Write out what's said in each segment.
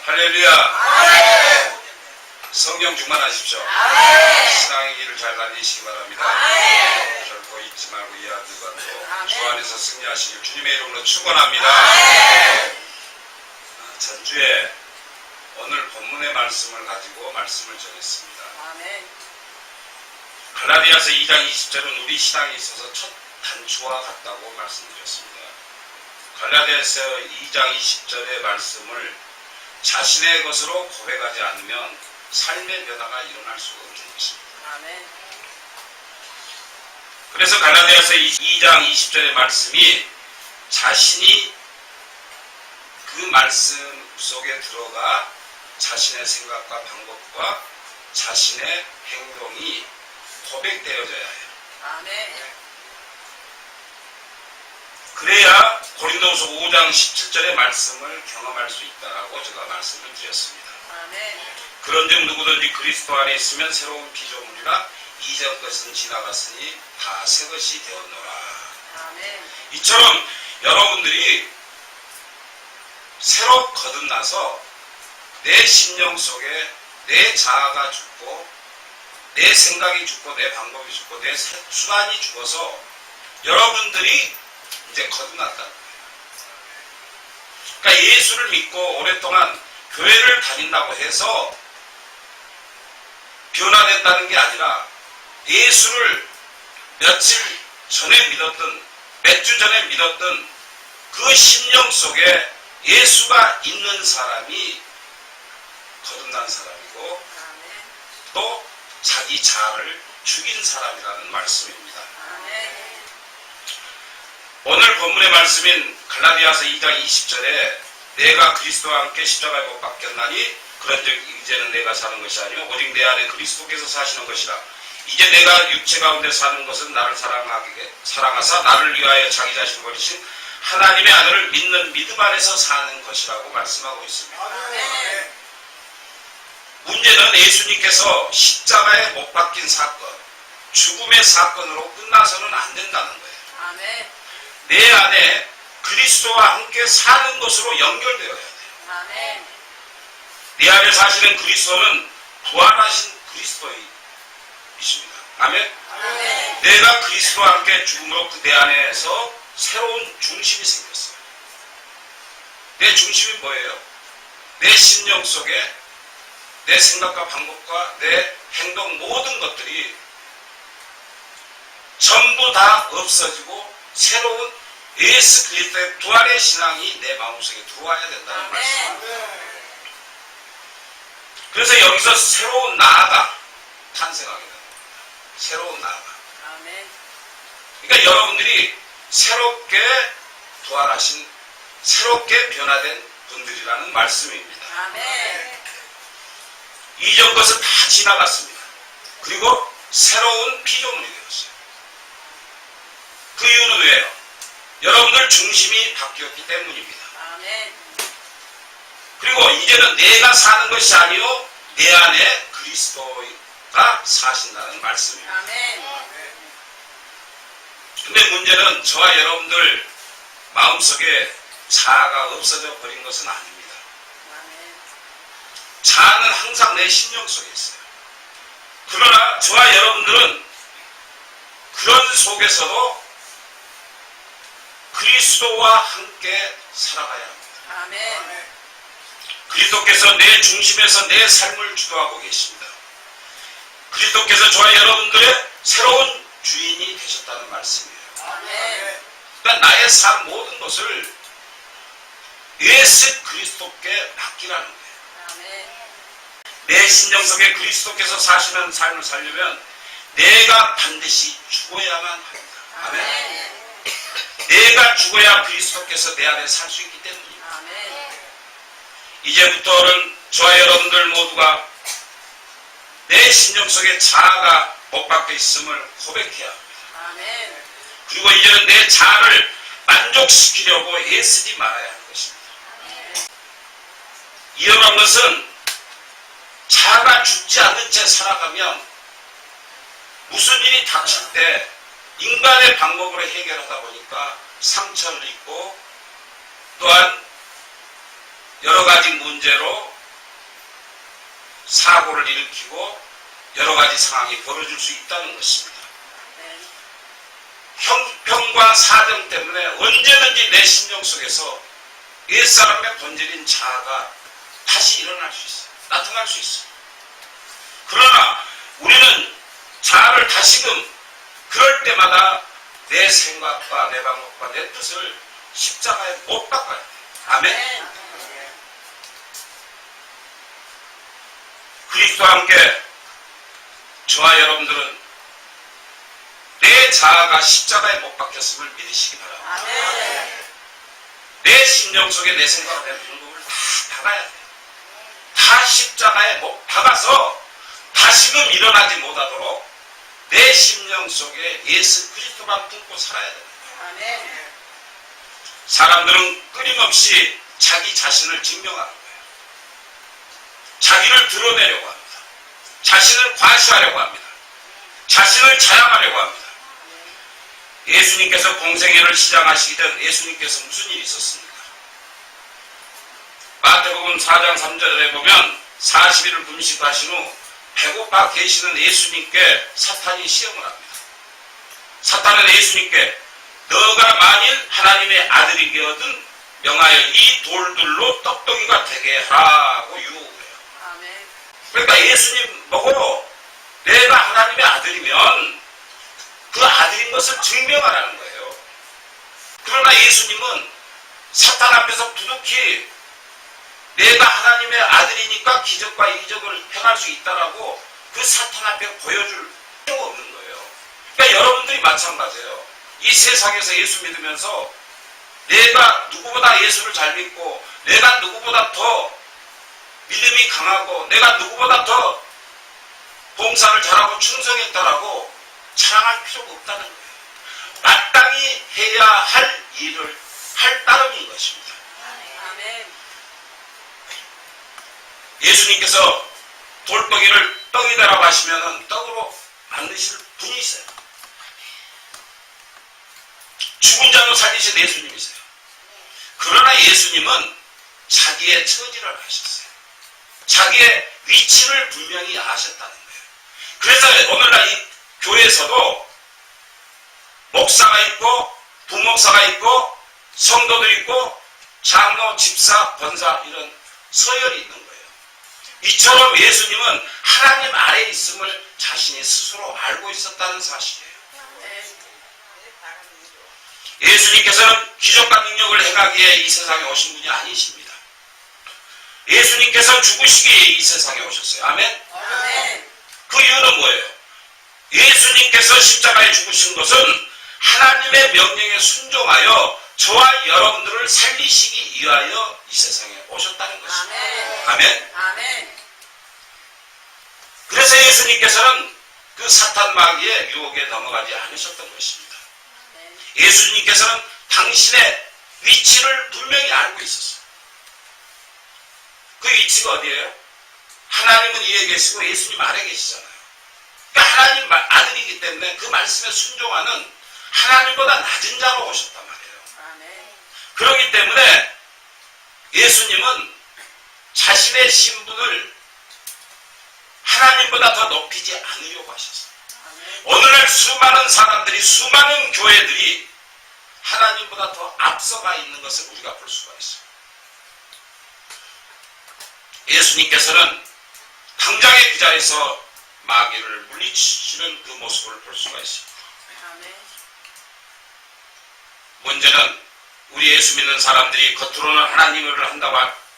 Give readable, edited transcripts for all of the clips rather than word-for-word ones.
할렐루야. 성령 충만하십시오. 신앙의 길을 잘 달리시기 바랍니다. 결코 잊지 말고 이해하들과도 주 안에서 승리하시길 주님의 이름으로 축원합니다. 전주에 오늘 본문의 말씀을 가지고 말씀을 전했습니다. 갈라디아서 2장 20절은 우리 신앙에 있어서 첫 단추와 같다고 말씀드렸습니다. 갈라디아서 2장 20절의 말씀을 자신의 것으로 고백하지 않으면 삶의 변화가 일어날 수가 없는 것입니다. 그래서 갈라디아서 2장 20절의 말씀이 자신이 그 말씀 속에 들어가 자신의 생각과 방법과 자신의 행동이 고백되어져야 해요. 그래야 고린도후서 5장 17절의 말씀을 경험할 수 있다라고 제가 말씀을 드렸습니다. 그런즉 누구든지 그리스도 안에 있으면 새로운 피조물이라 이전 것은 지나갔으니 다 새 것이 되었노라. 이처럼 여러분들이 새로 거듭나서 내 심령 속에 내 자아가 죽고 내 생각이 죽고 내 방법이 죽고 내 수단이 죽어서 여러분들이 이제 거듭났다는 거예요. 그러니까 예수를 믿고 오랫동안 교회를 다닌다고 해서 변화된다는 게 아니라 예수를 며칠 전에 믿었던 몇 주 전에 믿었던 그 심령 속에 예수가 있는 사람이 거듭난 사람이고 또 자기 자아를 죽인 사람이라는 말씀입니다. 오늘 본문의 말씀인 갈라디아서 2장 20절에 내가 그리스도와 함께 십자가에 못 박혔나니 그런즉 이제는 내가 사는 것이 아니요 오직 내 안에 그리스도께서 사시는 것이라. 이제 내가 육체 가운데 사는 것은 나를 사랑하사 나를 위하여 자기 자신을 버리신 하나님의 아들을 믿는 믿음 안에서 사는 것이라고 말씀하고 있습니다. 문제는 예수님께서 십자가에 못 박힌 사건, 죽음의 사건으로 끝나서는 안 된다는 거예요. 내 안에 그리스도와 함께 사는 것으로 연결되어야 돼요. 내 안에 사시는 그리스도는 부활하신 그리스도이십니다. 아멘? 내가 그리스도와 함께 죽음으로 그 내 안에서 새로운 중심이 생겼어요. 내 중심이 뭐예요? 내 심령 속에 내 생각과 방법과 내 행동 모든 것들이 전부 다 없어지고 새로운 예수 그리스도의 부활의 신앙이 내 마음속에 들어와야 된다는 말씀입니다. 그래서 여기서 새로운 나아가 탄생하게 됩니다. 새로운 나아가. 그러니까 여러분들이 새롭게 부활하신 새롭게 변화된 분들이라는 말씀입니다. 이전 것은 다 지나갔습니다. 그리고 새로운 피조물이 되었어요. 그 이유는 왜요? 여러분들 중심이 바뀌었기 때문입니다. 그리고 이제는 내가 사는 것이 아니요 내 안에 그리스도가 사신다는 말씀입니다. 근데 문제는 저와 여러분들 마음속에 자아가 없어져 버린 것은 아닙니다. 자아는 항상 내 심령 속에 있어요. 그러나 저와 여러분들은 그런 속에서도 그리스도와 함께 살아가야 합니다. 그리스도께서 내 중심에서 내 삶을 주도하고 계십니다. 그리스도께서 저와 여러분들의 새로운 주인이 되셨다는 말씀이에요. 그러니까 나의 삶 모든 것을 예수 그리스도께 맡기라는 거예요. 내 심령 속에 그리스도께서 사시는 삶을 살려면 내가 반드시 죽어야만 합니다. 아멘. 내가 죽어야 그리스도께서 내 안에 살 수 있기 때문입니다. 이제부터는 저와 여러분들 모두가 내 심령 속에 자아가 못 박혀 있음을 고백해야 합니다. 그리고 이제는 내 자아를 만족시키려고 애쓰지 말아야 하는 것입니다. 이러한 것은 자아가 죽지 않는 채 살아가면 무슨 일이 닥칠 때 인간의 방법으로 해결하다 보니까 상처를 입고 또한 여러 가지 문제로 사고를 일으키고 여러 가지 상황이 벌어질 수 있다는 것입니다. 형편과 사정 때문에 언제든지 내 심령 속에서 옛사람의 본질인 자아가 다시 일어날 수 있어요. 나타날 수 있어요. 그러나 우리는 자아를 다시금 그럴 때마다 내 생각과 내 방법과 내 뜻을 십자가에 못 박아야 돼요. 아멘. 그리스도와 함께 저와 여러분들은 내 자아가 십자가에 못 박혔음을 믿으시기 바랍니다. 아멘. 내 심령 속에 내 생각과 내 방법을 다 박아야 돼요. 다 십자가에 못 박아서 다시금 일어나지 못하도록 내 심령 속에 예수 그리스도만 품고 살아야 됩니다. 아멘. 사람들은 끊임없이 자기 자신을 증명하는 거예요. 자기를 드러내려고 합니다. 자신을 과시하려고 합니다. 자신을 자랑하려고 합니다. 예수님께서 공생애를 시작하시기 전 예수님께서 무슨 일이 있었습니까? 마태복음 4장 3절에 보면 40일을 금식하신 후 배고파 계시는 예수님께 사탄이 시험을 합니다. 사탄은 예수님께 너가 만일 하나님의 아들이거든 명하여 이 돌들로 떡덩이가 되게 하라고 유혹을 해요. 아멘. 그러니까 예수님 보고 내가 하나님의 아들이면 그 아들인 것을 증명하라는 거예요. 그러나 예수님은 사탄 앞에서 부득이 내가 하나님의 아들이니까 기적과 이적을 행할 수 있다라고 그 사탄 앞에 보여줄 필요가 없는 거예요. 그러니까 여러분들이 마찬가지예요. 이 세상에서 예수 믿으면서 내가 누구보다 예수를 잘 믿고 내가 누구보다 더 믿음이 강하고 내가 누구보다 더 봉사를 잘하고 충성했다라고 자랑할 필요가 없다는 거예요. 마땅히 해야 할 일을 할 따름인 것입니다. 아멘. 예수님께서 돌덩이를 떡이 되라고 하시면 떡으로 만드실 분이 있어요. 죽은 자도 살리신 예수님이세요. 그러나 예수님은 자기의 처지를 아셨어요. 자기의 위치를 분명히 아셨다는 거예요. 그래서 오늘날 이 교회에서도 목사가 있고 부목사가 있고 성도도 있고 장로, 집사, 권사 이런 서열이 있는 거예요. 이처럼 예수님은 하나님 아래에 있음을 자신이 스스로 알고 있었다는 사실이에요. 예수님께서는 기적과 능력을 행하기에 이 세상에 오신 분이 아니십니다. 예수님께서 죽으시기에 이 세상에 오셨어요. 아멘? 아멘. 그 이유는 뭐예요? 예수님께서 십자가에 죽으신 것은 하나님의 명령에 순종하여 저와 여러분들을 살리시기 위하여 이 세상에 오셨다는 것입니다. 아멘. 아멘? 아멘. 그래서 예수님께서는 그 사탄 마귀의 유혹에 넘어가지 않으셨던 것입니다. 예수님께서는 당신의 위치를 분명히 알고 있었어요. 그 위치가 어디예요? 하나님은 위에 계시고 예수님 아래 계시잖아요. 그러니까 하나님 아들이기 때문에 그 말씀에 순종하는 하나님보다 낮은 자로 오셨단 말이에요. 아멘. 그렇기 때문에 예수님은 자신의 신분을 하나님보다 더 높이지 않으려고 하셨어요. 아멘. 오늘날 수많은 사람들이 수많은 교회들이 하나님보다 더 앞서가 있는 것을 우리가 볼 수가 있어요. 예수님께서는 당장의 그 자리에서 마귀를 물리치시는 그 모습을 볼 수가 있습니다. 아멘. 문제는 우리 예수 믿는 사람들이 겉으로는 하나님을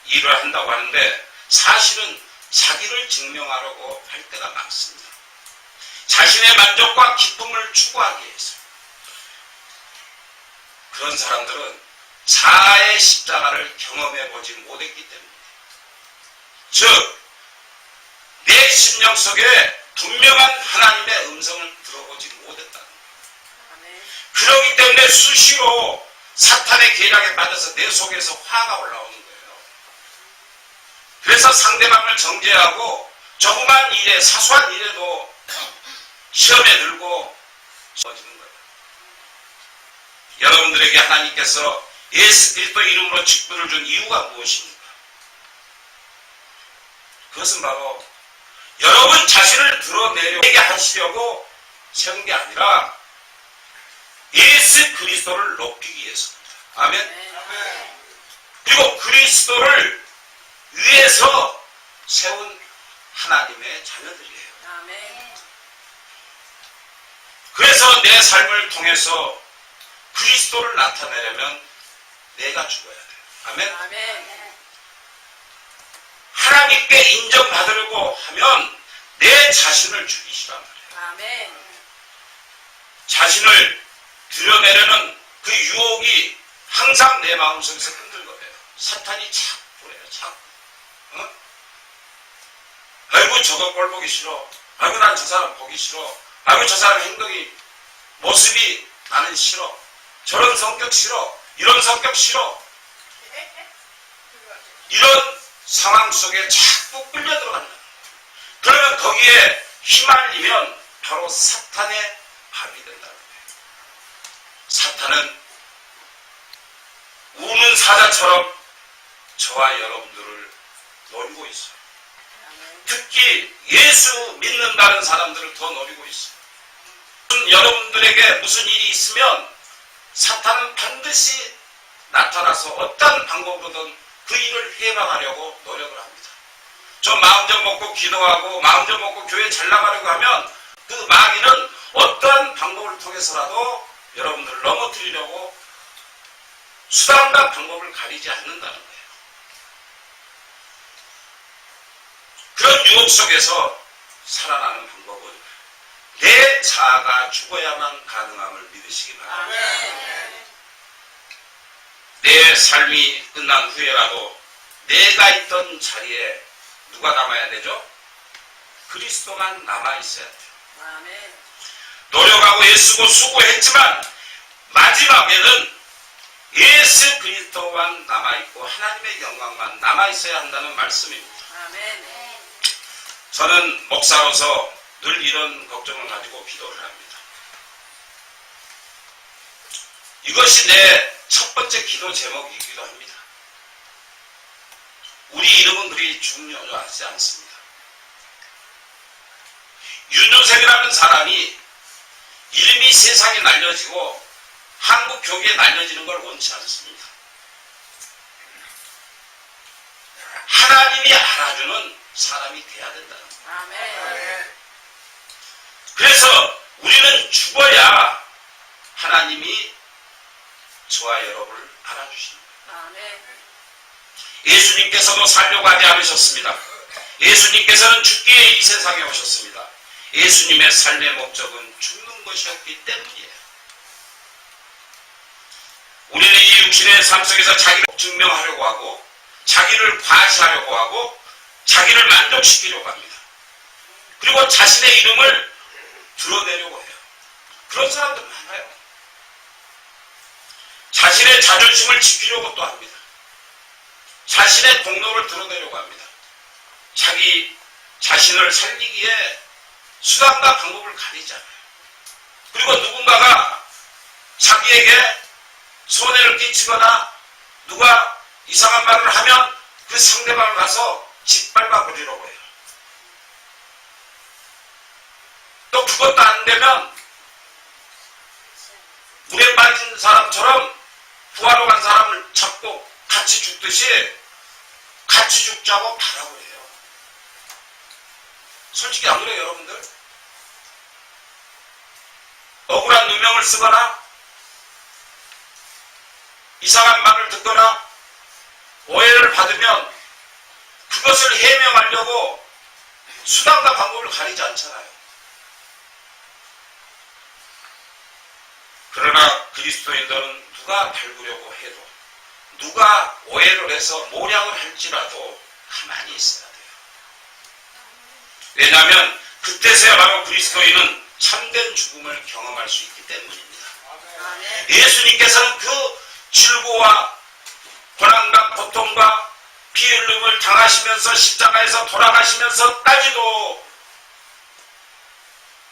일을 한다고 하는데 사실은 자기를 증명하려고 할 때가 많습니다. 자신의 만족과 기쁨을 추구하기 위해서. 그런 사람들은 자아의 십자가를 경험해보지 못했기 때문입니다. 즉, 내 심령 속에 분명한 하나님의 음성을 들어보지 못했다는 거예요. 아멘. 그러기 때문에 수시로 사탄의 계략에 빠져서 내 속에서 화가 올라오는 거예요. 그래서 상대방을 정죄하고 조그만 일에, 사소한 일에도 시험에 들고 쏘지는 거예요. 여러분들에게 하나님께서 예수 그리스도 이름으로 직분을 준 이유가 무엇입니까? 그것은 바로 여러분 자신을 드러내게 하시려고 세운 게 아니라 예수 그리스도를 높이기 위해서입니다. 아멘. 그리고 그리스도를 위해서 세운 하나님의 자녀들이에요. 아멘. 그래서 내 삶을 통해서 그리스도를 나타내려면 내가 죽어야 돼요. 아멘. 아멘. 하나님께 인정받으려고 하면 내 자신을 죽이시란 말이에요. 아멘. 자신을 드러내려는 그 유혹이 항상 내 마음속에서 흔들거려요. 사탄이 자꾸 그래요. 자꾸. 어? 아이고 저거 꼴 보기 싫어. 아이고 난 저 사람 보기 싫어. 아이고 저 사람 행동이 모습이 나는 싫어. 저런 성격 싫어. 이런 성격 싫어. 이런 상황 속에 자꾸 끌려 들어간다. 그러면 거기에 휘말리면 바로 사탄의 밥이 된다는 거예요. 사탄은 우는 사자처럼 저와 여러분들을 노리고 있어요. 특히 예수 믿는다는 사람들을 더 노리고 있어요. 여러분들에게 무슨 일이 있으면 사탄은 반드시 나타나서 어떤 방법으로든 그 일을 해방하려고 노력을 합니다. 저 마음 좀 먹고 기도하고 마음 좀 먹고 교회 잘 나가려고 하면 그 마귀는 어떠한 방법을 통해서라도 여러분들을 넘어뜨리려고 수단과 방법을 가리지 않는다는 거예요. 그런 유혹 속에서 살아나는 방법은 내 자아가 죽어야만 가능함을 믿으시기 바랍니다. 내 삶이 끝난 후에라도 내가 있던 자리에 누가 남아야 되죠? 그리스도만 남아있어야 돼요. 아멘. 노력하고 애쓰고 수고했지만 마지막에는 예수 그리스도만 남아있고 하나님의 영광만 남아있어야 한다는 말씀입니다. 아멘. 저는 목사로서 늘 이런 걱정을 가지고 기도를 합니다. 이것이 내 첫 번째 기도 제목이기도 합니다. 우리 이름은 그리 중요하지 않습니다. 윤조셉이라는 사람이 이름이 세상에 날려지고 한국 교계에 날려지는 걸 원치 않습니다. 하나님이 알아주는 사람이 돼야 된다는 거예요. 아멘. 그래서 우리는 죽어야 하나님이 저와 여러분을 알아주시는 거예요. 아멘. 예수님께서도 살려고 하지 않으셨습니다. 예수님께서는 죽기에 이 세상에 오셨습니다. 예수님의 삶의 목적은 죽는 것이었기 때문이에요. 우리는 이 육신의 삶 속에서 자기를 증명하려고 하고 자기를 과시하려고 하고 자기를 만족시키려고 합니다. 그리고 자신의 이름을 드러내려고 해요. 그런 사람들 많아요. 자신의 자존심을 지키려고 또 합니다. 자신의 공로를 드러내려고 합니다. 자기 자신을 살리기에 수단과 방법을 가리지 않아요. 그리고 누군가가 자기에게 손해를 끼치거나 누가 이상한 말을 하면 그 상대방을 가서 짓밟아 버리려고 해요. 또 그것도 안 되면 물에 빠진 사람처럼 구하러 간 사람을 잡고 같이 죽듯이 같이 죽자고 바라고 해요. 솔직히 안 그래요, 여러분들? 억울한 누명을 쓰거나 이상한 말을 듣거나 오해를 받으면 그것을 해명하려고 수단과 방법을 가리지 않잖아요. 그러나 그리스도인들은 누가 밟으려고 해도 누가 오해를 해서 모략을 할지라도 가만히 있어야 돼요. 왜냐하면 그때서야 바로 그리스도인은 참된 죽음을 경험할 수 있기 때문입니다. 예수님께서는 그 질고와 고난과 고통과 피 흘림을 당하시면서 십자가에서 돌아가시면서까지도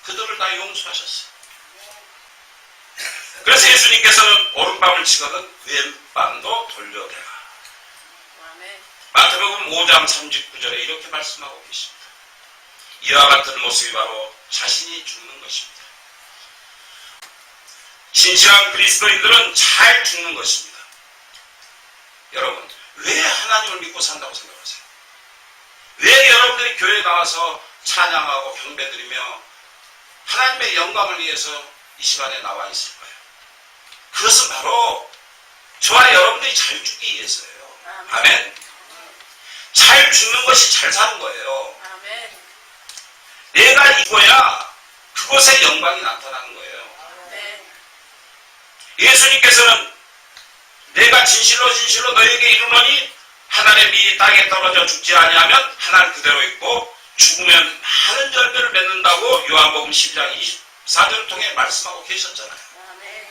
그들을 다 용서하셨어요. 그래서 예수님께서는 오른밤을 치거든 왼밤도 돌려대라. 마태복음 5장 39절에 이렇게 말씀하고 계십니다. 이와 같은 모습이 바로 자신이 죽는 것입니다. 진실한 그리스도인들은 잘 죽는 것입니다. 여러분, 왜 하나님을 믿고 산다고 생각하세요? 왜 여러분들이 교회에 나와서 찬양하고 경배드리며 하나님의 영광을 위해서 이 시간에 나와 있을까요? 그것은 바로 저와 여러분들이 잘 죽기 위해서예요. 아멘. 잘 죽는 것이 잘 사는 거예요. 아멘. 내가 이거야 그곳에 영광이 나타나는 거예요. 아멘. 예수님께서는 내가 진실로 진실로 너에게 이르노니 하늘의 미 땅에 떨어져 죽지 아니하면 하늘 그대로 있고 죽으면 많은 열매를 맺는다고 요한복음 12장 24절을 통해 말씀하고 계셨잖아요. 아멘.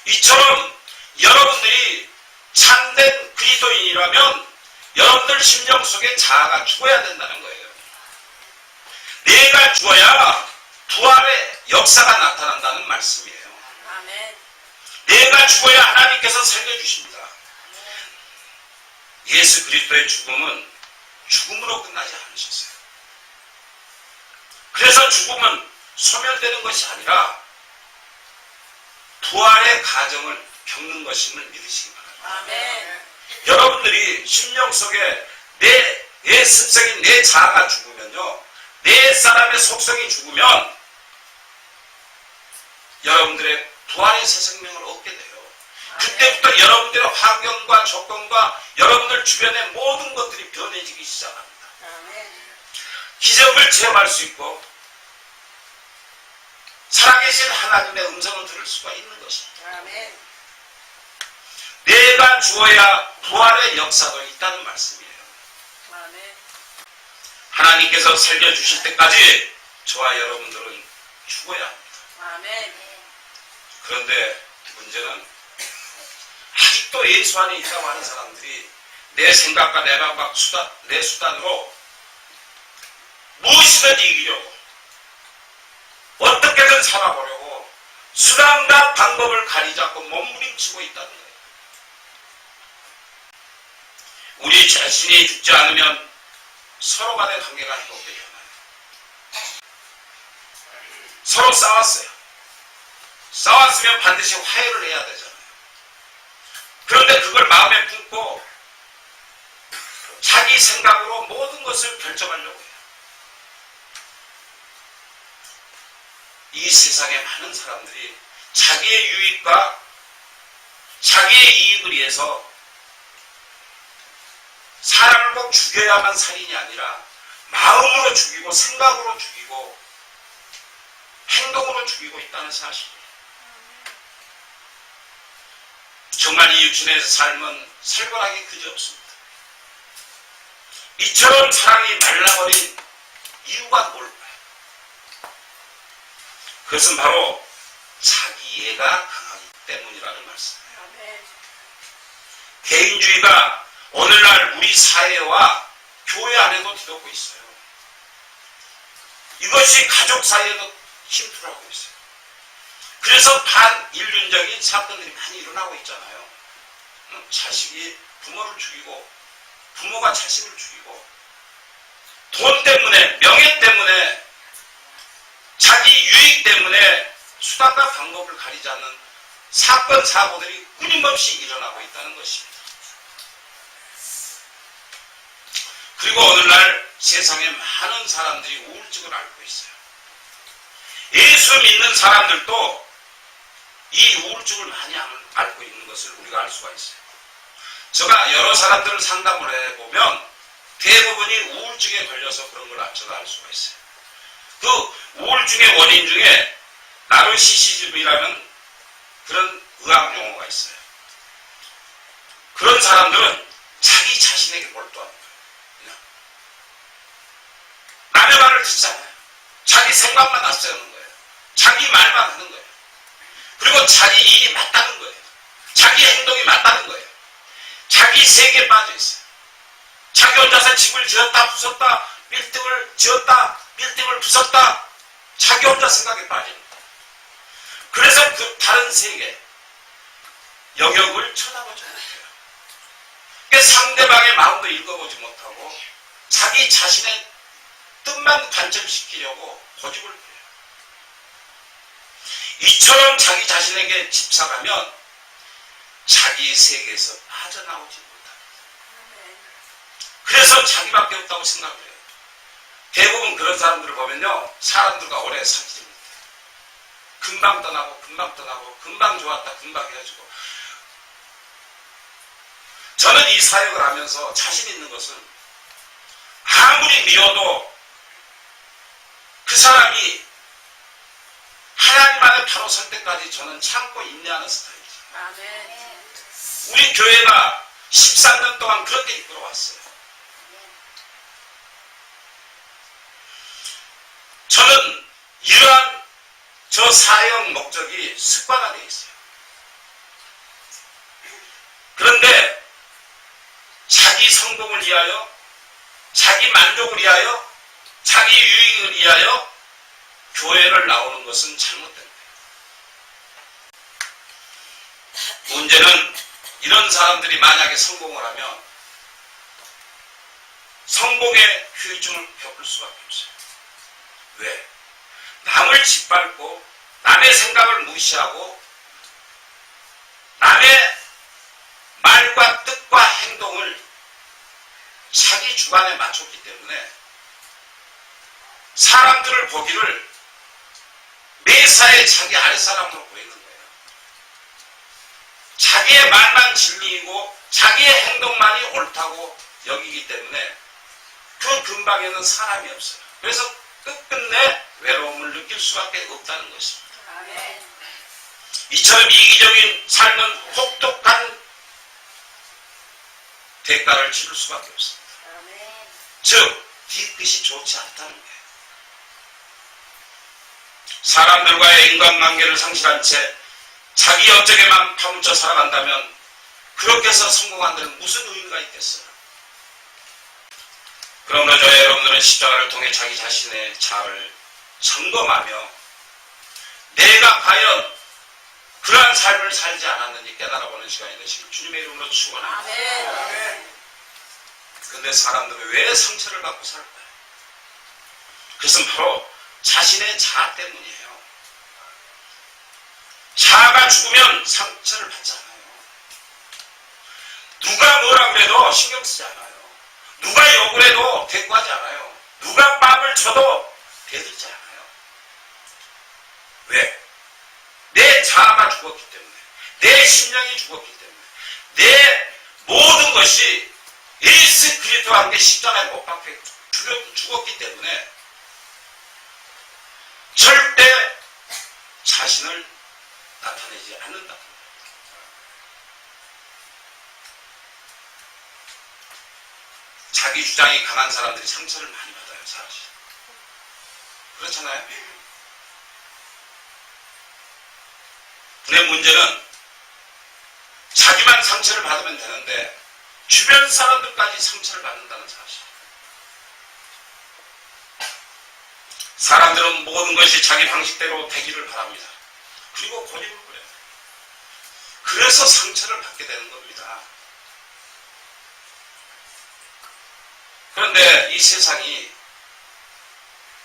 이처럼 여러분들이 참된 그리스도인이라면 여러분들 심령 속에 자아가 죽어야 된다는 거예요. 내가 죽어야 부활의 역사가 나타난다는 말씀이에요. 아멘. 내가 죽어야 하나님께서 살려주십니다. 예수 그리스도의 죽음은 죽음으로 끝나지 않으셨어요. 그래서 죽음은 소멸되는 것이 아니라 부활의 과정을 겪는 것임을 믿으시기 바랍니다. 아멘. 여러분들이 심령 속에 내 습성인 내 자아가 죽으면요, 내 사람의 속성이 죽으면 여러분들의 부활의 새 생명을 얻게 돼요. 그때부터 여러분들의 환경과 조건과 여러분들 주변의 모든 것들이 변해지기 시작합니다. 아멘. 기적을 체험할 수 있고 살아계신 하나님의 음성을 들을 수가 있는 것입니다. 아멘. 내가 죽어야 부활의 역사도 있다는 말씀이에요. 아멘. 하나님께서 살려주실 때까지 저와 여러분들은 죽어야 합니다. 아멘. 그런데 문제는 아직도 예수 안에 있다고 하는 사람들이 내 생각과 내 방법, 내 수단으로 무엇이든지 이기려고 어떻게든 살아보려고 수단과 방법을 가리잡고 몸부림치고 있다는 거예요. 우리 자신이 죽지 않으면 서로 간의 관계가 회복되지 않아요. 서로 싸웠어요. 싸웠으면 반드시 화해를 해야 되잖아요. 그런데 그걸 마음에 품고 자기 생각으로 모든 것을 결정하려고 해요. 이 세상에 많은 사람들이 자기의 유익과 자기의 이익을 위해서 사람을 꼭 죽여야만 살인이 아니라 마음으로 죽이고 생각으로 죽이고 행동으로 죽이고 있다는 사실이에요. 정말 이 육신의 삶은 살벌하기 그지없습니다. 이처럼 사랑이 말라버린 이유가 뭘까요? 그것은 바로 자기 이해가 강하기 때문이라는 말씀이에요. 아멘. 개인주의가 오늘날 우리 사회와 교회 안에도 뒤덮고 있어요. 이것이 가족 사이에도 침투를 하고 있어요. 그래서 반인륜적인 사건들이 많이 일어나고 있잖아요. 자식이 부모를 죽이고 부모가 자식을 죽이고 돈 때문에 명예 때문에 자기 유익 때문에 수단과 방법을 가리지 않는 사건 사고들이 끊임없이 일어나고 있다는 것입니다. 그리고 오늘날 세상에 많은 사람들이 우울증을 앓고 있어요. 예수 믿는 사람들도 이 우울증을 많이 앓고 있는 것을 우리가 알 수가 있어요. 제가 여러 사람들을 상담을 해보면 대부분이 우울증에 걸려서 그런 걸 제가 알 수가 있어요. 그 우울증의 원인 중에 나르시시즘이라는 그런 의학 용어가 있어요. 그런 사람들은 자기 자신에게 몰두하는 거예요. 남의 말을 듣지 않아요. 자기 생각만 앞세우는 거예요. 자기 말만 하는 거예요. 그리고 자기 일이 맞다는 거예요. 자기 행동이 맞다는 거예요. 자기 세계에 빠져 있어요. 자기 혼자서 집을 지었다 부쉈다, 빌딩을 지었다, 빌딩을 부쉈다, 자기 혼자 생각에 빠지는 거예요. 그래서 그 다른 세계 영역을 쳐다보지 못해요. 그러니까 상대방의 마음도 읽어보지 못하고 자기 자신의 뜻만 관철시키려고 고집을 부려요. 이처럼 자기 자신에게 집착하면 자기 세계에서 빠져나오지 못합니다. 그래서 자기밖에 없다고 생각을 해요. 대부분 그런 사람들을 보면요, 사람들과 오래 사귀지 못해요. 금방 떠나고 금방 좋았다 금방 헤어지고. 저는 이 사역을 하면서 자신 있는 것은 아무리 미워도 그 사람이 하나님 안에 바로 설 때까지 저는 참고 인내하는 스타일이죠. 아멘. 우리 교회가 13년 동안 그렇게 이끌어왔어요. 저는 이러한 저 사역 목적이 습관화되어 있어요. 그런데 자기 성공을 위하여, 자기 만족을 위하여, 자기 유익을 위하여 교회를 나오는 것은 잘못된 거예요. 문제는 이런 사람들이 만약에 성공을 하면 성공의 후유증을 겪을 수밖에 없어요. 왜? 남을 짓밟고 남의 생각을 무시하고 남의 말과 뜻과 행동을 자기 주관에 맞췄기 때문에 사람들을 보기를 매사에 자기 아랫사람으로 보이는 거예요. 자기의 말만 진리이고 자기의 행동만이 옳다고 여기기 때문에 그 근방에는 사람이 없어요. 그래서 끝끝내 외로움을 느낄 수밖에 없다는 것입니다. 아멘. 이처럼 이기적인 삶은 혹독한 대가를 치를 수밖에 없습니다. 아멘. 즉, 뒤끝이 좋지 않다는 거예요. 사람들과의 인간관계를 상실한 채 자기 업적에만 파묻혀 살아간다면 그렇게 해서 성공한 데는 무슨 의미가 있겠어요? 그러므로 여러분들은 십자가를 통해 자기 자신의 자아를 점검하며 내가 과연 그러한 삶을 살지 않았는지 깨달아보는 시간이 되시길 주님의 이름으로 축원합니다. 아멘. 그런데 사람들은 왜 상처를 받고 살까요? 그것은 바로 자신의 자아 때문이에요. 자아가 죽으면 상처를 받지 않아요. 누가 뭐라 그래도 신경 쓰지 않아요. 누가 욕을 해도 대꾸하지 않아요. 누가 뺨을 쳐도 대들지 않아요. 왜? 내 자아가 죽었기 때문에, 내 심령이 죽었기 때문에, 내 모든 것이 예수 그리스도와 함께 십자가에 못 박혀 죽었기 때문에 절대 자신을 나타내지 않는다. 자기 주장이 강한 사람들이 상처를 많이 받아요, 사실. 그렇잖아요? 근데 문제는 자기만 상처를 받으면 되는데 주변 사람들까지 상처를 받는다는 사실. 사람들은 모든 것이 자기 방식대로 되기를 바랍니다. 그리고 고집을 부려요. 그래서 상처를 받게 되는 겁니다. 그런데 이 세상이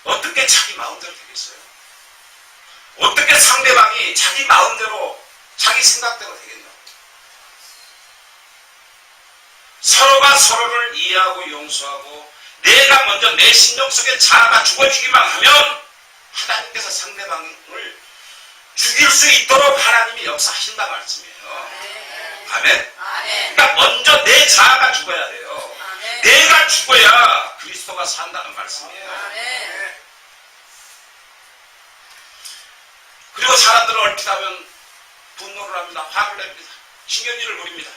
어떻게 자기 마음대로 되겠어요? 어떻게 상대방이 자기 마음대로, 자기 생각대로 되겠냐고. 서로가 서로를 이해하고 용서하고 내가 먼저 내 심령 속에 자아가 죽어지기만 하면 하나님께서 상대방을 죽일 수 있도록 하나님이 역사하신다 말씀이에요. 아멘? 그러니까 먼저 내 자아가 죽어야 돼요. 내가 죽어야 그리스도가 산다는 말씀이에요. 그리고 사람들은 얼핏 하면 분노를 합니다. 화를 냅니다. 신경질을 부립니다.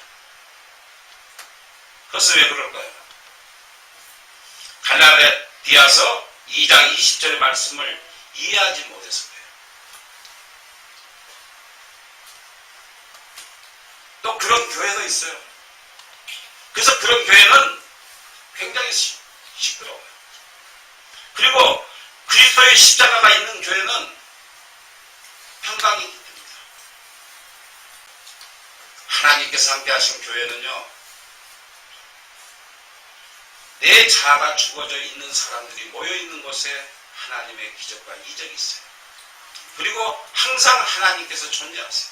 그것은 왜 그럴까요? 갈라디아서 2장 20절의 말씀을 이해하지 못해서 그래요. 또 그런 교회도 있어요. 그래서 그런 교회는 굉장히 시끄러워요. 그리고 그리스도의 십자가가 있는 교회는 평강이 있기 때문입니다. 하나님께서 함께 하신 교회는요, 내 자아가 죽어져 있는 사람들이 모여있는 곳에 하나님의 기적과 이적이 있어요. 그리고 항상 하나님께서 존재하세요.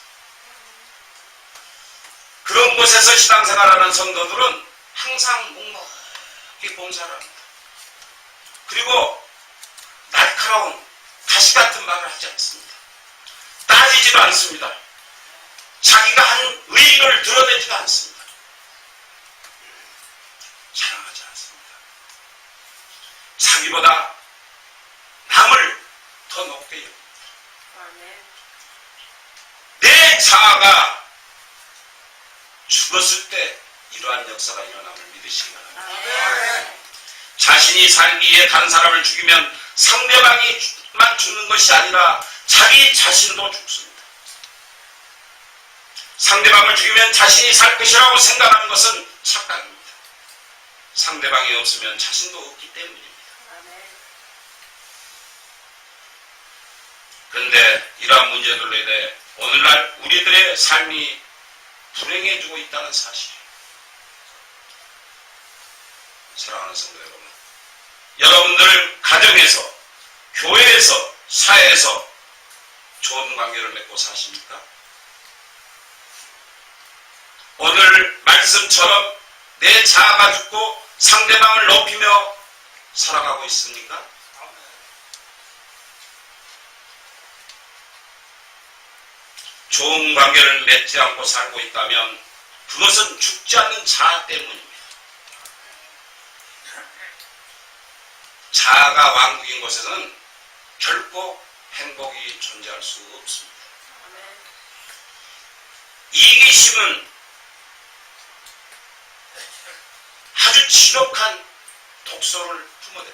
그런 곳에서 신앙생활하는 성도들은 항상 묵묵히 봉사를 합니다. 그리고 날카로운 가시 같은 말을 하지 않습니다. 따지지도 않습니다. 자기가 한 의의를 드러내지도 않습니다. 자랑하지 않습니다. 자기보다 남을 더 높게 여깁니다. 아멘. 내 자아가 죽었을 때 이러한 역사가 일어남을 믿으시기 바랍니다. 아멘. 자신이 살기 위해 다른 사람을 죽이면 상대방이만 죽는 것이 아니라 자기 자신도 죽습니다. 상대방을 죽이면 자신이 살 것이라고 생각하는 것은 착각입니다. 상대방이 없으면 자신도 없기 때문입니다. 아멘. 그런데 이러한 문제들로 인해 오늘날 우리들의 삶이 불행해지고 있다는 사실이에요. 사랑하는 성도 여러분, 여러분들 가정에서, 교회에서, 사회에서 좋은 관계를 맺고 사십니까? 오늘 말씀처럼 내 자아가 죽고 상대방을 높이며 살아가고 있습니까? 좋은 관계를 맺지 않고 살고 있다면 그것은 죽지 않는 자아 때문입니다. 자아가 왕국인 곳에서는 결코 행복이 존재할 수 없습니다. 아멘. 이기심은 아주 지독한 독소를 품어댑니다.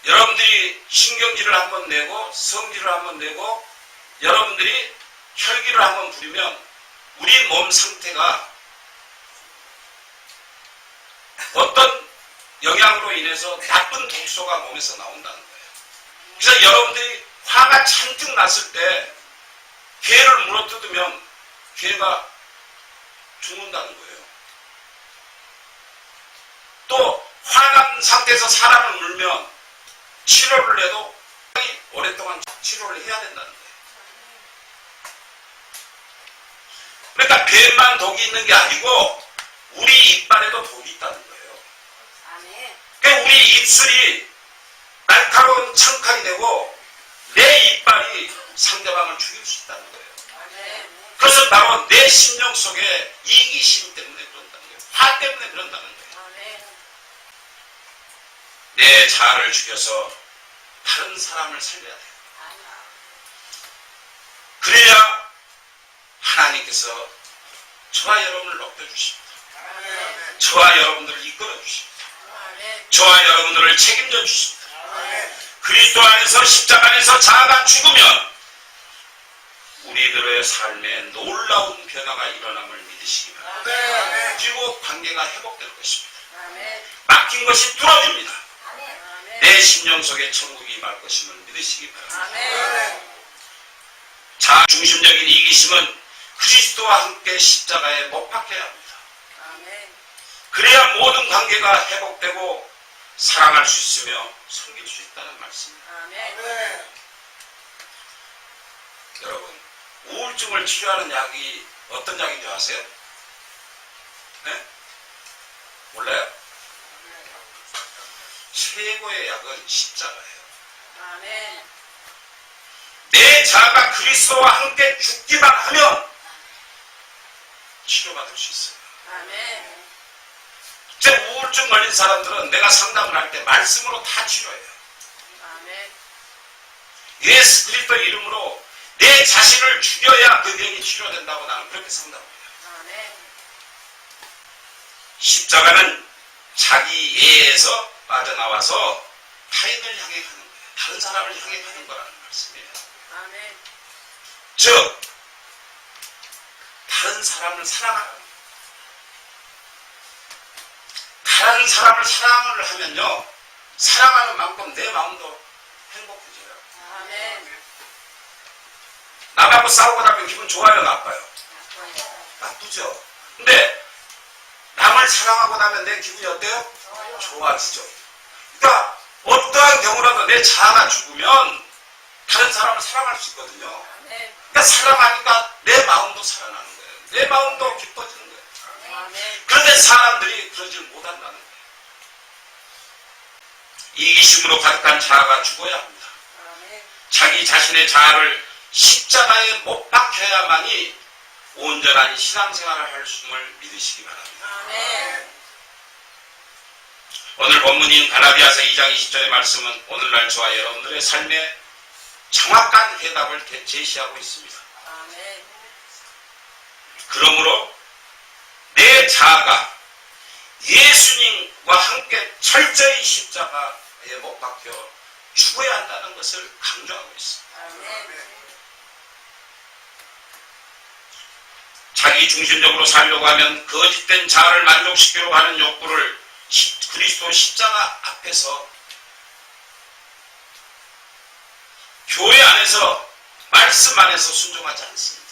여러분들이 신경질을 한번 내고 성질을 한번 내고 여러분들이 혈기를 한번 부리면 우리 몸 상태가 어떤 영향으로 인해서 나쁜 독소가 몸에서 나온다는 거예요. 그래서 여러분들이 화가 잔뜩 났을 때 개를 물어뜯으면 개가 죽는다는 거예요. 또 화난 상태에서 사람을 물면 치료를 해도 오랫동안 치료를 해야 된다는 거예요. 그러니까 뱀만 독이 있는 게 아니고 우리 이빨에도 독이 있다는 거예요. 아멘. 그러니까 우리 입술이 날카로운 창칼이 되고 내 이빨이 상대방을 죽일 수 있다는 거예요. 아멘. 그것은 바로 내 심령 속에 이기심 때문에 그런다는 거예요. 화 때문에 그런다는 거예요. 아멘. 내 자아를 죽여서 다른 사람을 살려야 돼요. 그래야 하나님께서 저와 여러분을 높여주십니다. 아멘. 저와 여러분들을 이끌어 주십니다. 아멘. 저와 여러분들을 책임져 주십니다. 아멘. 그리스도 안에서 십자가 안에서 자아가 죽으면 우리들의 삶에 놀라운 변화가 일어남을 믿으시기 바랍니다. 아멘. 그리고 관계가 회복될 것입니다. 아멘. 막힌 것이 뚫어집니다. 아멘. 내 심령 속에 천국이 임할 것임을 믿으시기 바랍니다. 아멘. 자아 중심적인 이기심은 그리스도와 함께 십자가에 못 박혀야 합니다. 아멘. 그래야 모든 관계가 회복되고 사랑할 수 있으며 섬길 수 있다는 말씀입니다. 아멘. 여러분, 우울증을 치료하는 약이 어떤 약인 줄 아세요? 네? 몰라요? 최고의 약은 십자가예요. 아멘. 내 자아가 그리스도와 함께 죽기만 하면 치료받을 수 있어요. 아멘. 제 우울증 걸린 사람들은 내가 상담을 할 때 말씀으로 다 치료해요. 아멘. 예수 그리스도 이름으로 내 자신을 죽여야 그 병이 치료된다고 나는 그렇게 상담해요. 아멘. 십자가는 자기 예에서 빠져나와서 타인을 향해 가는 거예요. 다른 사람을 향해 가는 거라는 말씀이에요. 아멘. 즉 다른 사람을 사랑하는 거예요. 다른 사람을 사랑을 하면요, 사랑하는 만큼 내 마음도 행복해져요. 아멘. 남하고 싸우고 나면 기분 좋아요, 나빠요? 아멘. 나쁘죠. 근데 나 사람을 사랑하고 나면 내 기분이 어때요? 좋아지죠. 그러니까 어떠한 경우라도 내 자아가 죽으면 다른 사람을 사랑할 수 있거든요. 아멘. 그러니까 사랑하니까 내 마음도 살아나는 거예요. 내 마음도 기뻐지는 거예요. 아멘. 그런데 사람들이 그러질 못한다는 거예요. 이기심으로 가득한 자아가 죽어야 합니다. 아멘. 자기 자신의 자아를 십자가에 못 박혀야만이 온전한 신앙생활을 할 수를 믿으시기 바랍니다. 아멘. 오늘 본문인 갈라디아서 2장 20절의 말씀은 오늘날 저와 여러분들의 삶에 정확한 해답을 제시하고 있습니다. 아멘. 그러므로 내 자아가 예수님과 함께 철저히 십자가에 못 박혀 죽어야 한다는 것을 강조하고 있습니다. 아멘. 자기 중심적으로 살려고 하면 거짓된 자아를 만족시키려고 하는 욕구를 그리스도 십자가 앞에서 교회 안에서 말씀 안에서 순종하지 않습니다.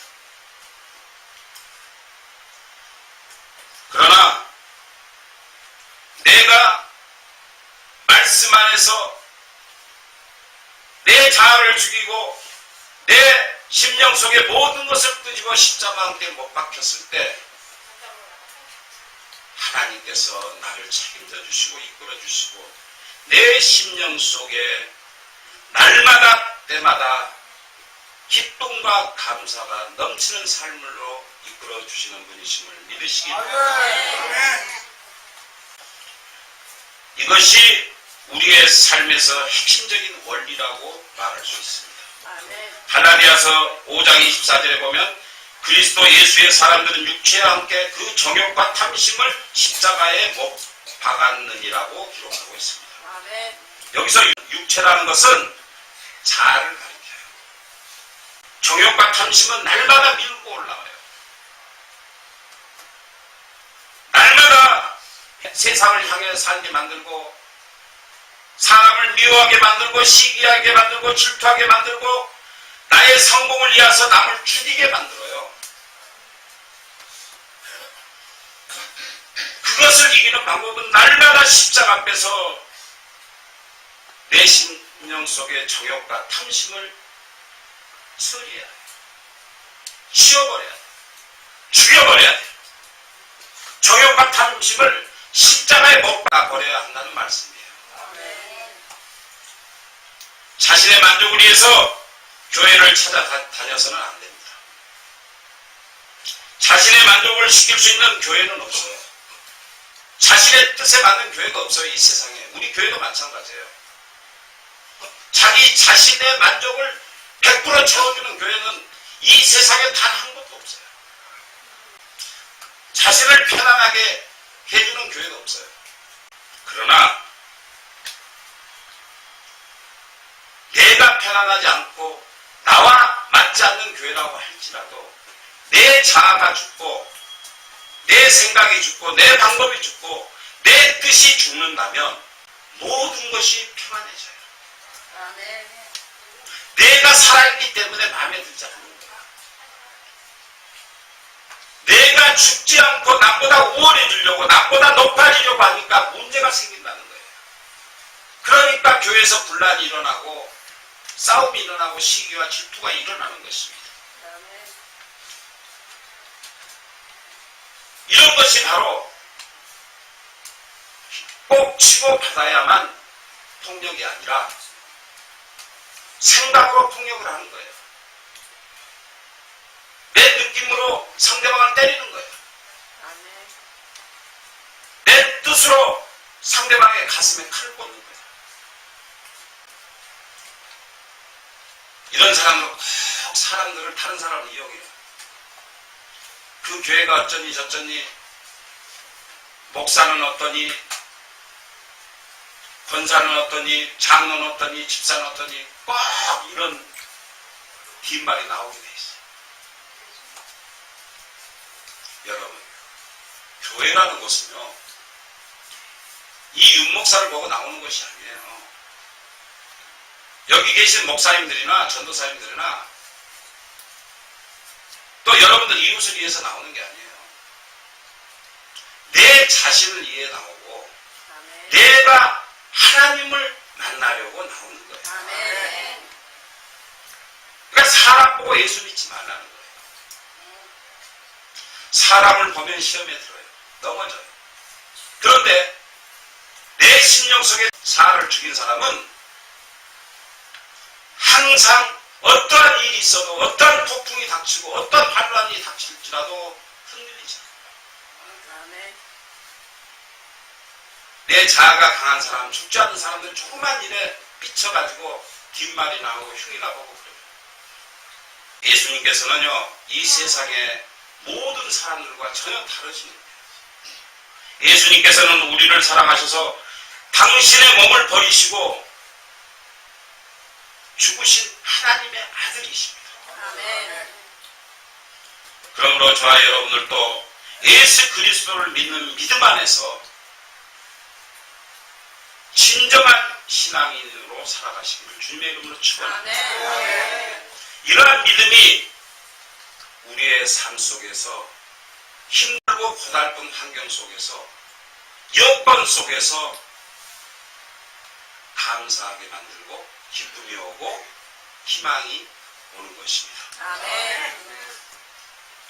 그러나 내가 말씀 안에서 내 자아를 죽이고 내 심령 속의 모든 것을 끄집어 십자가 함께 못 박혔을 때 하나님께서 나를 책임져 주시고 이끌어 주시고 내 심령 속에 날마다 때마다 기쁨과 감사가 넘치는 삶으로 이끌어 주시는 분이심을 믿으시기 바랍니다. 이것이 우리의 삶에서 핵심적인 원리라고 말할 수 있습니다. 아멘. 갈라디아서 5장 24절에 보면 그리스도 예수의 사람들은 육체와 함께 그 정욕과 탐심을 십자가에 못 박았느니라고 기록하고 있습니다. 아멘. 여기서 육체라는 것은 자아를 가리켜요. 정욕과 탐심은 날마다 밀고 올라와요. 날마다 세상을 향해 살게 만들고 사람을 미워하게 만들고 시기하게 만들고 질투하게 만들고 나의 성공을 위해서 남을 죽이게 만들어요. 그것을 이기는 방법은 날마다 십자가 앞에서 내 심령 속의 정욕과 탐심을 처리해야 돼. 치워버려야 돼. 죽여버려야 돼. 정욕과 탐심을 십자가에 못 박아버려야 한다는 말씀이에요. 자신의 만족을 위해서 교회를 찾아다녀서는 안 됩니다. 자신의 만족을 시킬 수 있는 교회는 없어요. 자신의 뜻에 맞는 교회가 없어요. 이 세상에. 우리 교회도 마찬가지예요. 자기 자신의 만족을 100% 채워주는 교회는 이 세상에 단 한 곳도 없어요. 자신을 편안하게 해주는 교회가 없어요. 그러나 내가 편안하지 않고 나와 맞지 않는 교회라고 할지라도 내 자아가 죽고 내 생각이 죽고 내 방법이 죽고 내 뜻이 죽는다면 모든 것이 평안해져요. 아멘. 내가 살아있기 때문에 마음에 들지 않는 거야. 내가 죽지 않고 남보다 우월해지려고 남보다 높아지려고 하니까 문제가 생긴다는 거예요. 그러니까 교회에서 분란이 일어나고 싸움이 일어나고 시기와 질투가 일어나는 것입니다. 아멘. 이런 것이 바로 꼭 치고 받아야만 폭력이 아니라 생각으로 폭력을 하는 거예요. 내 느낌으로 상대방을 때리는 거예요. 아멘. 내 뜻으로 상대방의 가슴에 칼을 꽂는 거예요. 이런 사람은 꼭 사람들을 다른 사람을 이용해요. 그 교회가 어쩌니 저쩌니 목사는 어떠니 권사는 어떠니 장로는 어떠니 집사는 어떠니 꼭 이런 뒷말이 나오게 돼 있어요. 여러분, 교회라는 곳은요 이 윤목사를 보고 나오는 것이 아니에요. 여기 계신 목사님들이나 전도사님들이나 또 여러분들 이웃을 위해서 나오는 게 아니에요. 내 자신을 위해 나오고 아멘. 내가 하나님을 만나려고 나오는 거예요. 아멘. 그러니까 사람 보고 예수 믿지 말라는 거예요. 사람을 보면 시험에 들어요. 넘어져요. 그런데 내 심령 속에 사를 죽인 사람은 항상 어떠한 일이 있어도 어떠한 폭풍이 닥치고 어떠한 환란이 닥칠지라도 흔들리지 않아요. 아멘. 내 자아가 강한 사람, 죽지 않는 사람들은 조그만 일에 삐쳐가지고 뒷말이 나오고 흉이 나고 그래요. 예수님께서는요, 이 세상의 모든 사람들과 전혀 다르신 거예요. 예수님께서는 우리를 사랑하셔서 당신의 몸을 버리시고 죽으신 하나님의 아들이십니다. 아멘. 그러므로 저와 여러분들도 예수 그리스도를 믿는 믿음 안에서 진정한 신앙인으로 살아가시기를 주님의 이름으로 축원합니다. 아멘. 이러한 믿음이 우리의 삶 속에서 힘들고 고달픈 환경 속에서 여건 속에서 감사하게 만들고 기쁨이 오고 희망이 오는 것입니다. 아멘.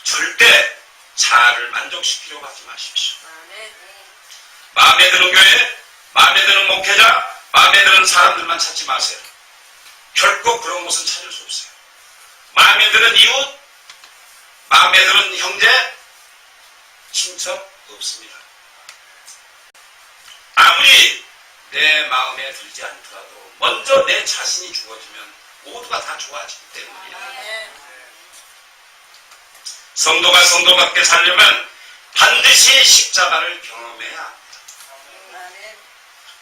절대 자아를 만족시키려고 하지 마십시오. 아멘. 마음에 드는 교회, 마음에 드는 목회자, 마음에 드는 사람들만 찾지 마세요. 결코 그런 곳은 찾을 수 없어요. 마음에 드는 이웃, 마음에 드는 형제, 친척 없습니다. 아무리 내 마음에 들지 않더라도 먼저 내 자신이 죽어지면 모두가 다 좋아지기 때문이에요. 아멘. 성도가 성도답게 살려면 반드시 십자가를 경험해야 합니다. 아멘.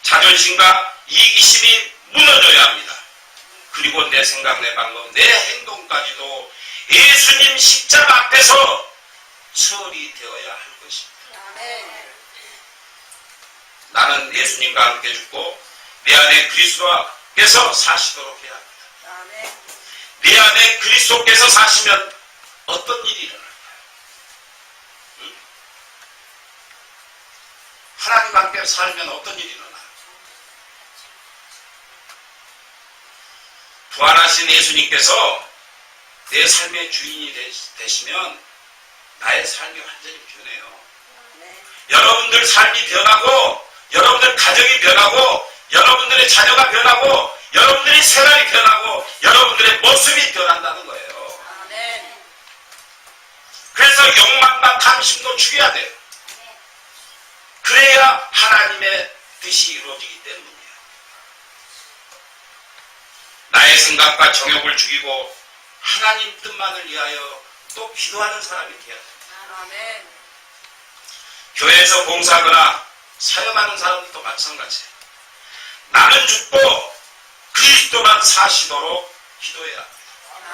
자존심과 이기심이 무너져야 합니다. 그리고 내 생각, 내 방법, 내 행동까지도 예수님 십자가 앞에서 처리되어야 할 것입니다. 아멘. 나는 예수님과 함께 죽고 내 안에 그리스도께서 사시도록 해야 합니다. 아멘. 내 안에 그리스도께서 사시면 어떤 일이 일어날까요? 응? 하나님과 함께 살면 어떤 일이 일어나요? 부활하신 예수님께서 내 삶의 주인이 되시면 나의 삶이 완전히 변해요. 아멘. 여러분들 삶이 변하고 여러분들 가정이 변하고 여러분들의 자녀가 변하고 여러분들의 생활이 변하고 여러분들의 모습이 변한다는 거예요. 아멘. 그래서 욕망과 탐심도 죽여야 돼요. 그래야 하나님의 뜻이 이루어지기 때문이에요. 나의 생각과 정욕을 죽이고 하나님 뜻만을 위하여 또 기도하는 사람이 돼야 돼요. 아멘. 교회에서 봉사하거나 사역하는 사람들도 마찬가지예요. 나는 죽고 그리스도만 사시도록 기도해야 합니다.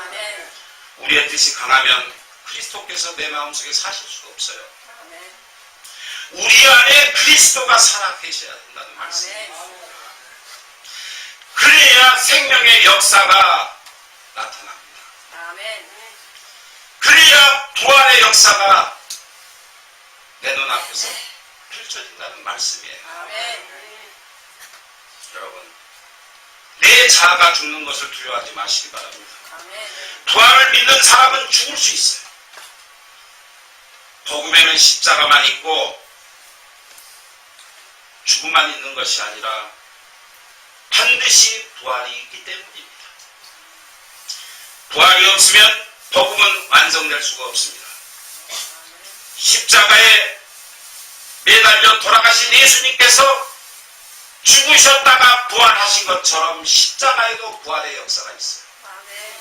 아멘. 우리의 뜻이 강하면 그리스도께서 내 마음속에 사실 수가 없어요. 아멘. 우리 안에 그리스도가 살아 계셔야 된다는 말씀이에요. 아멘. 그래야 생명의 역사가 나타납니다. 아멘. 그래야 부활의 역사가 내 눈앞에서 펼쳐진다는 말씀이에요. 아멘. 여러분, 내 자아가 죽는 것을 두려워하지 마시기 바랍니다. 아멘. 부활을 믿는 사람은 죽을 수 있어요. 복음에는 십자가만 있고 죽음만 있는 것이 아니라 반드시 부활이 있기 때문입니다. 부활이 없으면 복음은 완성될 수가 없습니다. 십자가에 매달려 돌아가신 예수님께서 죽으셨다가 부활하신 것처럼 십자가에도 부활의 역사가 있어요. 아멘.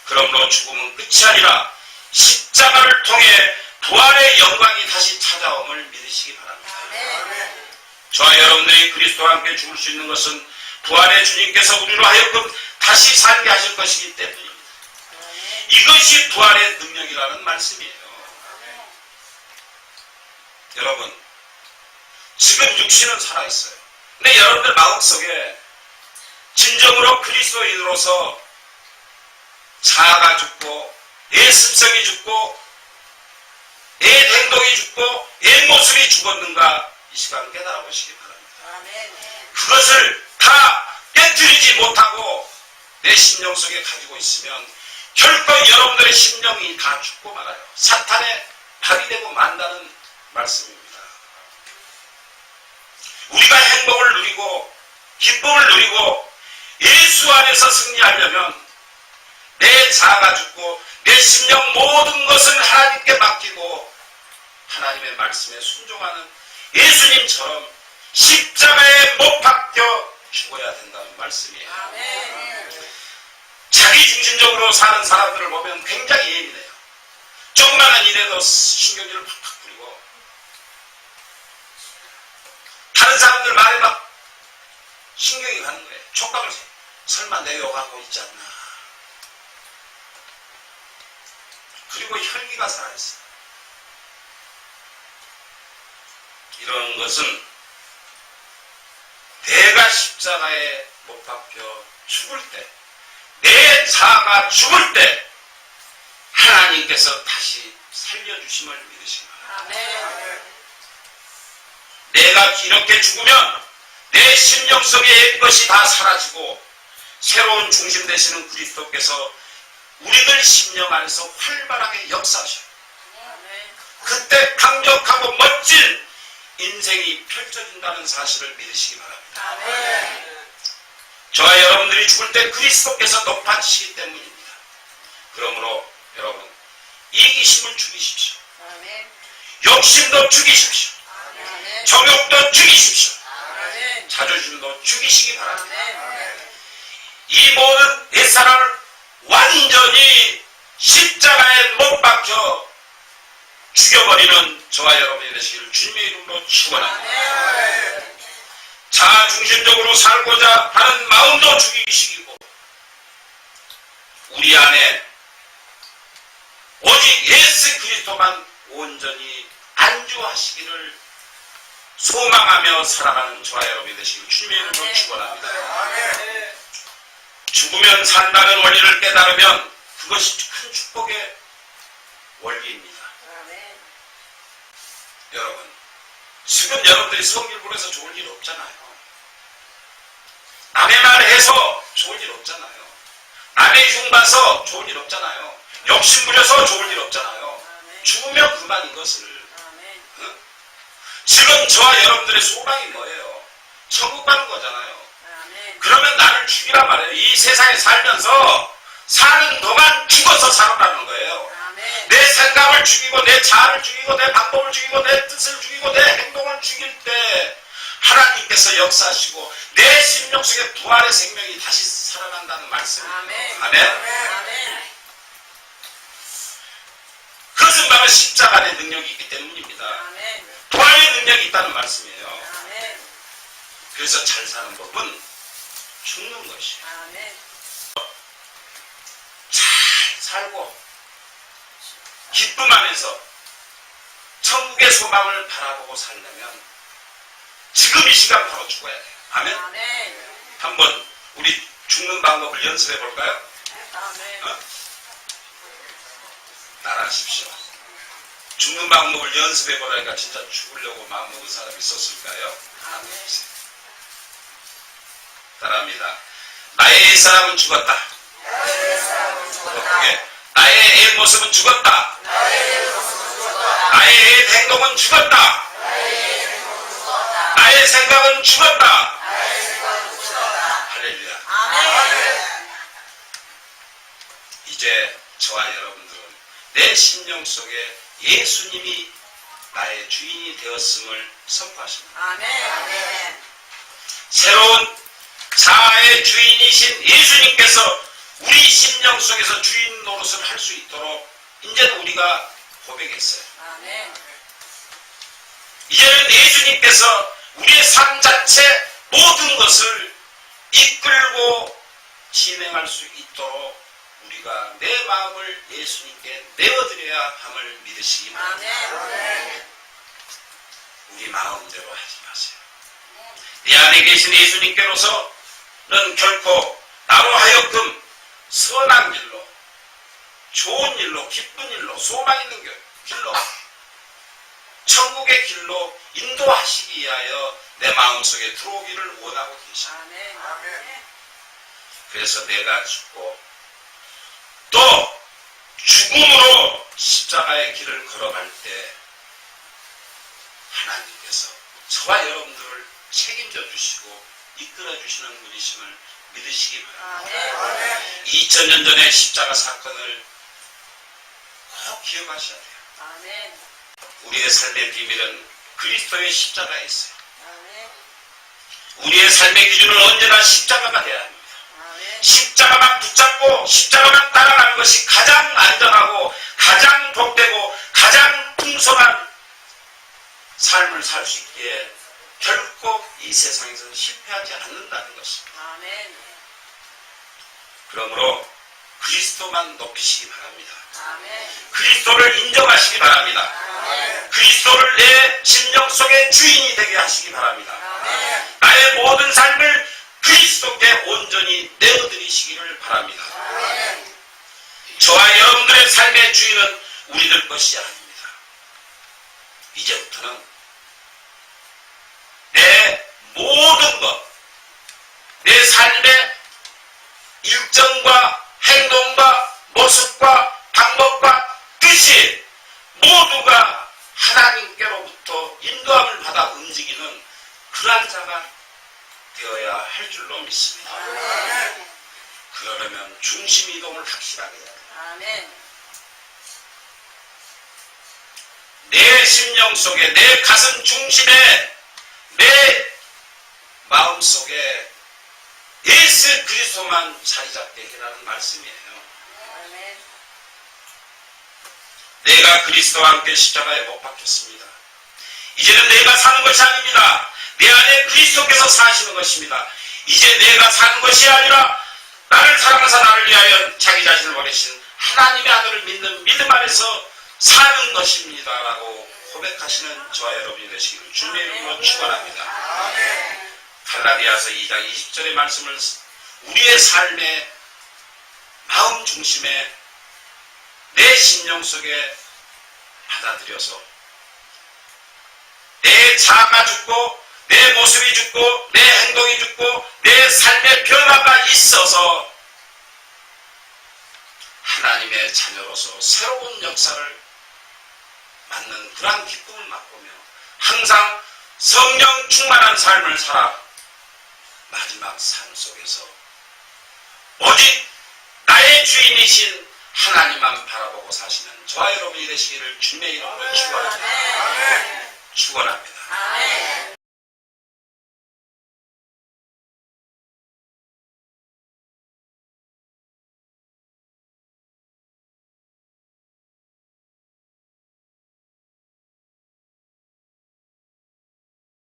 그러므로 죽음은 끝이 아니라 십자가를 통해 부활의 영광이 다시 찾아옴을 믿으시기 바랍니다. 아멘. 저와 여러분들이 그리스도와 함께 죽을 수 있는 것은 부활의 주님께서 우리로 하여금 다시 살게 하실 것이기 때문입니다. 이것이 부활의 능력이라는 말씀이에요. 여러분, 지금 육신은 살아있어요. 근데 여러분들 마음속에 진정으로 그리스도인으로서 자아가 죽고 내 습성이 죽고 옛 행동이 죽고 옛 모습이 죽었는가 이 시간 깨달아 보시기 바랍니다. 아멘. 그것을 다 깨뜨리지 못하고 내 심령 속에 가지고 있으면 결코 여러분들의 심령이 다 죽고 말아요. 사탄의 발이 되고 만다는 말씀입니다. 우리가 행복을 누리고 기쁨을 누리고 예수 안에서 승리하려면 내 자아가 죽고 내 심령 모든 것을 하나님께 맡기고 하나님의 말씀에 순종하는 예수님처럼 십자가에 못 박혀 죽어야 된다는 말씀이에요. 아멘. 자기중심적으로 사는 사람들을 보면 굉장히 예민해요. 조그마한 일에도 신경질을 팍팍 부리고 다른 사람들 말에 막 신경이 가는 거예요. 촉각을 설마 내 욕하고 있지 않나. 그리고 혈기가 살아있어요. 이런 것은 내가 십자가에 못 박혀 죽을 때, 내 자아가 죽을 때 하나님께서 다시 살려주심을 믿으시기 바랍니다. 아멘. 내가 이렇게 죽으면 내 심령 속의 옛 것이 다 사라지고 새로운 중심 되시는 그리스도께서 우리들 심령 안에서 활발하게 역사하셔요. 아멘. 그때 강력하고 멋진 인생이 펼쳐진다는 사실을 믿으시기 바랍니다. 아멘. 저와 여러분들이 죽을 때 그리스도께서 높아지시기 때문입니다. 그러므로 여러분 이기심을 죽이십시오. 아멘. 욕심도 죽이십시오. 아멘. 정욕도 죽이십시오. 아멘. 자존심도 죽이시기 바랍니다. 아멘. 이 모든 옛사람을 완전히 십자가에 못 박혀 죽여버리는 저와 여러분이 되시기를 주님의 이름으로 축원합니다. 아멘. 자중심적으로 살고자 하는 마음도 죽이시고 우리 안에 오직 예수 그리스도만 온전히 안주하시기를 소망하며 살아가는 저와 여러분이 되시기를 주님의 이름으로 축원합니다. 죽으면 산다는 원리를 깨달으면 그것이 큰 축복의 원리입니다. 아멘. 여러분, 지금 여러분들이 성길보에서 좋을 일 없잖아요. 남의 말 해서 좋을 일 없잖아요. 남의 흉봐서 좋을 일 없잖아요. 욕심 부려서 좋을 일 없잖아요. 아멘. 죽으면 그만 이것을. 아멘. 응? 지금 저와 여러분들의 소망이 뭐예요? 천국 가는 거잖아요. 아멘. 그러면 나를 죽이란 말이에요. 이 세상에 살면서 사는 동안 죽어서 살아라는 거예요. 아멘. 내 생각을 죽이고 내 자아를 죽이고 내 방법을 죽이고 내 뜻을 죽이고 내 행동을 죽일 때 하나님께서 역사하시고 내 심령 속에 부활의 생명이 다시 살아난다는 말씀이에요. 아멘. 아멘. 아멘. 그것은 바로 십자가의 능력이 있기 때문입니다. 아멘. 부활의 능력이 있다는 말씀이에요. 아멘. 그래서 잘 사는 법은 죽는 것이에요. 아멘. 잘 살고 기쁨 안에서 천국의 소망을 바라보고 살려면 지금 이 시간 바로 죽어야 돼요. 아멘. 아멘. 한번 우리 죽는 방법을 연습해 볼까요? 아멘. 따라하십시오. 죽는 방법을 연습해 보라니까 진짜 죽으려고 마음먹은 사람이 있었을까요? 아멘. 따라합니다. 나의 옛사람은 죽었다. 어떻게? 나의 옛 모습은 죽었다. 나의 옛 행동은 죽었다. 나의 생각은 죽었다. 할렐루야. 아멘. 이제 저와 여러분들은 내 심령 속에 예수님이 나의 주인이 되었음을 선포하십니다. 아멘. 새로운 자아의 주인이신 예수님께서 우리 심령 속에서 주인 노릇을 할 수 있도록 이제는 우리가 고백했어요. 아멘. 이제는 예수님께서 우리의 삶 자체 모든 것을 이끌고 진행할 수 있도록 우리가 내 마음을 예수님께 내어드려야 함을 믿으시기 바랍니다. 아멘. 우리 마음대로 하지 마세요. 내 안에 계신 예수님께로서는 결코 나로 하여금 선한 길로, 좋은 일로, 기쁜 일로, 소망 있는 길로 천국의 길로 인도하시기 위하여 내 마음속에 들어오기를 원하고 계십니다. 아멘. 그래서 내가 죽고 또 죽음으로 십자가의 길을 걸어갈 때 하나님께서 저와 여러분들을 책임져 주시고 이끌어 주시는 분이심을 믿으시기 바랍니다. 아멘. 2000년 전의 십자가 사건을 꼭 기억하셔야 돼요. 아멘. 우리의 삶의 비밀은 그리스도의 십자가에 있어요. 아멘. 우리의 삶의 기준은 언제나 십자가가 돼야 합니다. 아멘. 십자가만 붙잡고 십자가만 따라가는 것이 가장 안전하고 가장 복되고 가장 풍성한 삶을 살 수 있기에 결코 이 세상에서는 실패하지 않는다는 것입니다. 아멘. 그러므로 그리스도만 높이시기 바랍니다. 아멘. 그리스도를 인정하시기 바랍니다. 아멘. 그리스도를 내 심령 속의 주인이 되게 하시기 바랍니다. 아멘. 나의 모든 삶을 그리스도께 온전히 내어드리시기를 바랍니다. 아멘. 저와 여러분들의 삶의 주인은 우리들 것이 아닙니다. 이제부터는 내 모든 것, 내 삶의 일정과 행동과 모습과 방법과 뜻이 모두가 하나님께로부터 인도함을 받아 움직이는 그러한 자가 되어야 할 줄로 믿습니다. 아멘. 그러려면 중심 이동을 확실하게 해야 합니다. 아멘. 내 심령 속에, 내 가슴 중심에, 내 마음 속에 예수 그리스도만 자리 잡게 해라는 말씀이에요. 아멘. 내가 그리스도와 함께 십자가에 못 박혔습니다. 이제는 내가 사는 것이 아닙니다. 내 안에 그리스도께서 사시는 것입니다. 이제 내가 사는 것이 아니라 나를 사랑하사 나를 위하여 자기 자신을 보내신 하나님의 아들을 믿는 믿음 안에서 사는 것입니다. 라고 고백하시는 저와 여러분이 되시기를 주님의 이름으로 축원합니다. 아멘. 갈라디아서 2장 20절의 말씀을 우리의 삶의 마음 중심에 내 심령 속에 받아들여서 내 자아가 죽고 내 모습이 죽고 내 행동이 죽고 내 삶의 변화가 있어서 하나님의 자녀로서 새로운 역사를 맞는 그러한 기쁨을 맛보며 항상 성령 충만한 삶을 살아 마지막 삶 속에서 오직 나의 주인이신 하나님만 바라보고 사시는 저와 여러분이 되시기를 주님의 이름으로 축원합니다. 아멘. 축원합니다. 아멘.